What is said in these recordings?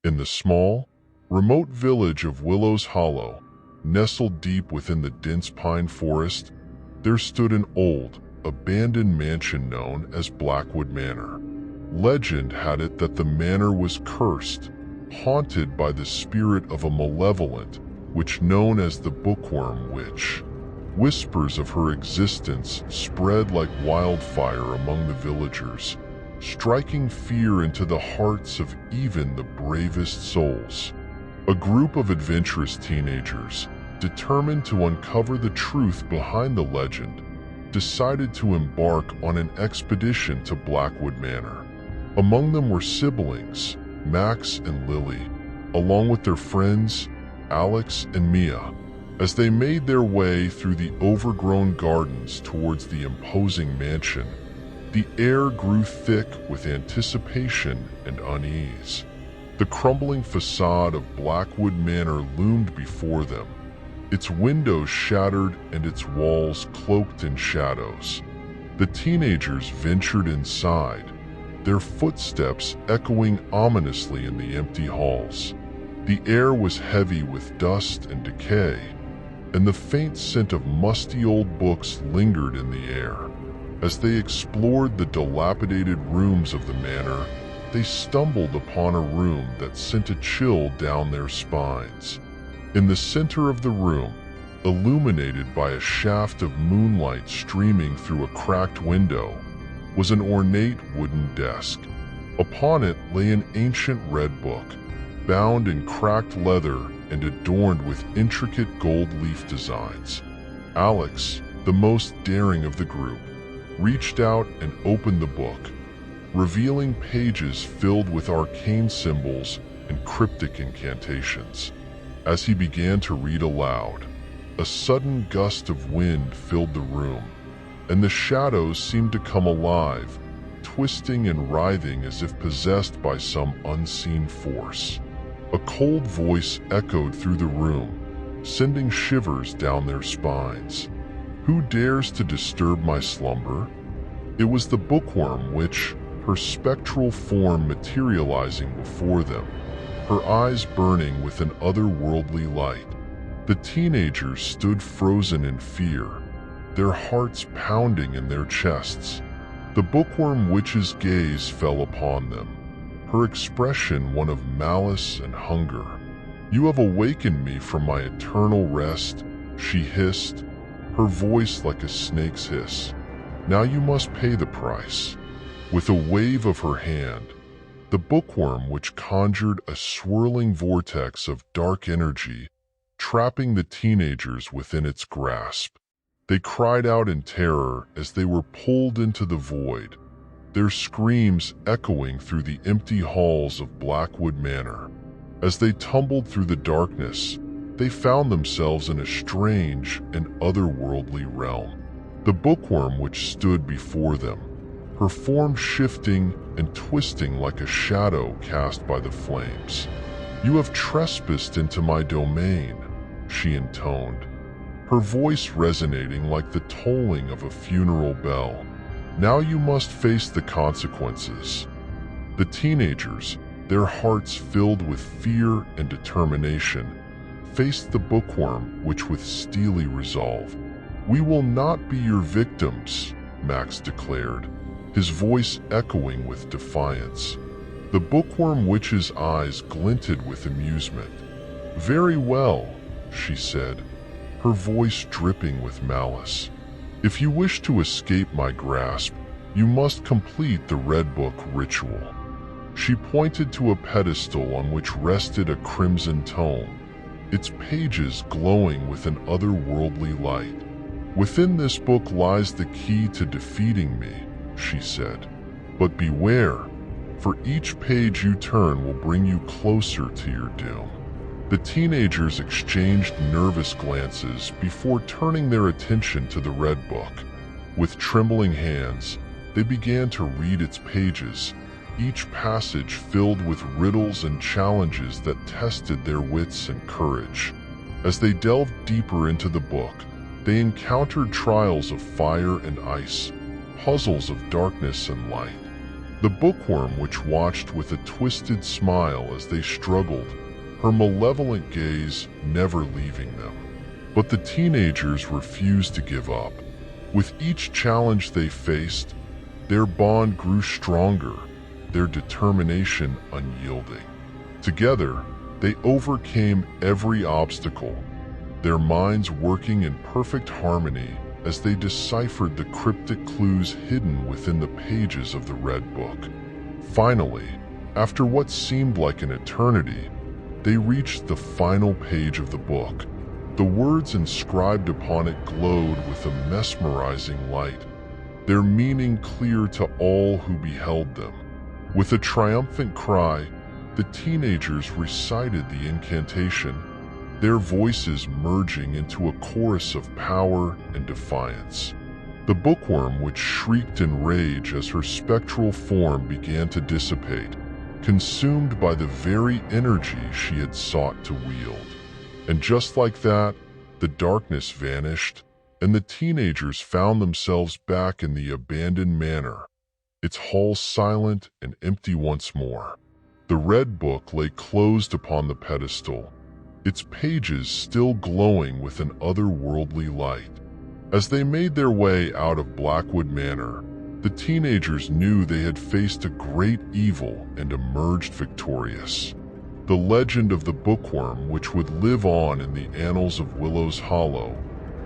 In the small, remote village of Willow's Hollow, nestled deep within the dense pine forest, there stood an old, abandoned mansion known as Blackwood Manor. Legend had it that the manor was cursed, haunted by the spirit of a malevolent witch known as the Bookworm Witch. Whispers of her existence spread like wildfire among the villagers, striking fear into the hearts of even the bravest souls. A group of adventurous teenagers, determined to uncover the truth behind the legend, decided to embark on an expedition to Blackwood Manor. Among them were siblings, Max and Lily, along with their friends, Alex and Mia. As they made their way through the overgrown gardens towards the imposing mansion, the air grew thick with anticipation and unease. The crumbling facade of Blackwood Manor loomed before them, its windows shattered and its walls cloaked in shadows. The teenagers ventured inside, their footsteps echoing ominously in the empty halls. The air was heavy with dust and decay, and the faint scent of musty old books lingered in the air. As they explored the dilapidated rooms of the manor, they stumbled upon a room that sent a chill down their spines. In the center of the room, illuminated by a shaft of moonlight streaming through a cracked window, was an ornate wooden desk. Upon it lay an ancient red book, bound in cracked leather and adorned with intricate gold leaf designs. Alex, the most daring of the group, reached out and opened the book, revealing pages filled with arcane symbols and cryptic incantations. As he began to read aloud, a sudden gust of wind filled the room, and the shadows seemed to come alive, twisting and writhing as if possessed by some unseen force. A cold voice echoed through the room, sending shivers down their spines. "Who dares to disturb my slumber?" It was the Bookworm Witch, her spectral form materializing before them, her eyes burning with an otherworldly light. The teenagers stood frozen in fear, their hearts pounding in their chests. The Bookworm Witch's gaze fell upon them, her expression one of malice and hunger. "You have awakened me from my eternal rest," she hissed, her voice like a snake's hiss. "Now you must pay the price." With a wave of her hand, the Bookworm Witch conjured a swirling vortex of dark energy, trapping the teenagers within its grasp. They cried out in terror as they were pulled into the void, their screams echoing through the empty halls of Blackwood Manor. As they tumbled through the darkness, they found themselves in a strange and otherworldly realm. The Bookworm Witch stood before them, her form shifting and twisting like a shadow cast by the flames. "You have trespassed into my domain," she intoned, her voice resonating like the tolling of a funeral bell. "Now you must face the consequences." The teenagers, their hearts filled with fear and determination, faced the Bookworm Witch with steely resolve. "We will not be your victims," Max declared, his voice echoing with defiance. The Bookworm Witch's eyes glinted with amusement. "Very well," she said, her voice dripping with malice. "If you wish to escape my grasp, you must complete the Red Book ritual." She pointed to a pedestal on which rested a crimson tome, its pages glowing with an otherworldly light. "Within this book lies the key to defeating me," she said. "But beware, for each page you turn will bring you closer to your doom." The teenagers exchanged nervous glances before turning their attention to the Red Book. With trembling hands, they began to read its pages, each passage filled with riddles and challenges that tested their wits and courage. As they delved deeper into the book, they encountered trials of fire and ice, puzzles of darkness and light. The bookworm witch watched with a twisted smile as they struggled, her malevolent gaze never leaving them. But the teenagers refused to give up. With each challenge they faced, their bond grew stronger, their determination unyielding. Together, they overcame every obstacle, their minds working in perfect harmony as they deciphered the cryptic clues hidden within the pages of the Red Book. Finally, after what seemed like an eternity, they reached the final page of the book. The words inscribed upon it glowed with a mesmerizing light, their meaning clear to all who beheld them. With a triumphant cry, the teenagers recited the incantation, their voices merging into a chorus of power and defiance. The bookworm witch shrieked in rage as her spectral form began to dissipate, consumed by the very energy she had sought to wield. And just like that, the darkness vanished, and the teenagers found themselves back in the abandoned manor, its halls silent and empty once more. The Red Book lay closed upon the pedestal, its pages still glowing with an otherworldly light. As they made their way out of Blackwood Manor, the teenagers knew they had faced a great evil and emerged victorious. The legend of the bookworm which would live on in the annals of Willow's Hollow,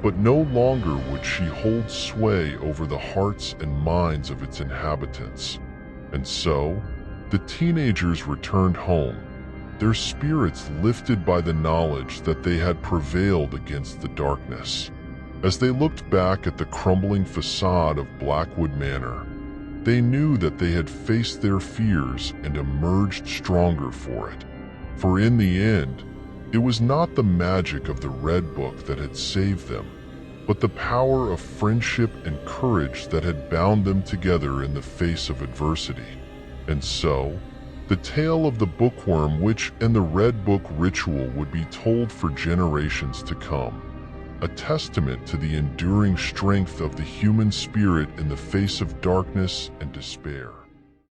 but no longer would she hold sway over the hearts and minds of its inhabitants. And so, the teenagers returned home, their spirits lifted by the knowledge that they had prevailed against the darkness. As they looked back at the crumbling facade of Blackwood Manor, they knew that they had faced their fears and emerged stronger for it. For in the end, it was not the magic of the Red Book that had saved them, but the power of friendship and courage that had bound them together in the face of adversity. And so, the tale of the Bookworm Witch and the Red Book ritual would be told for generations to come, a testament to the enduring strength of the human spirit in the face of darkness and despair.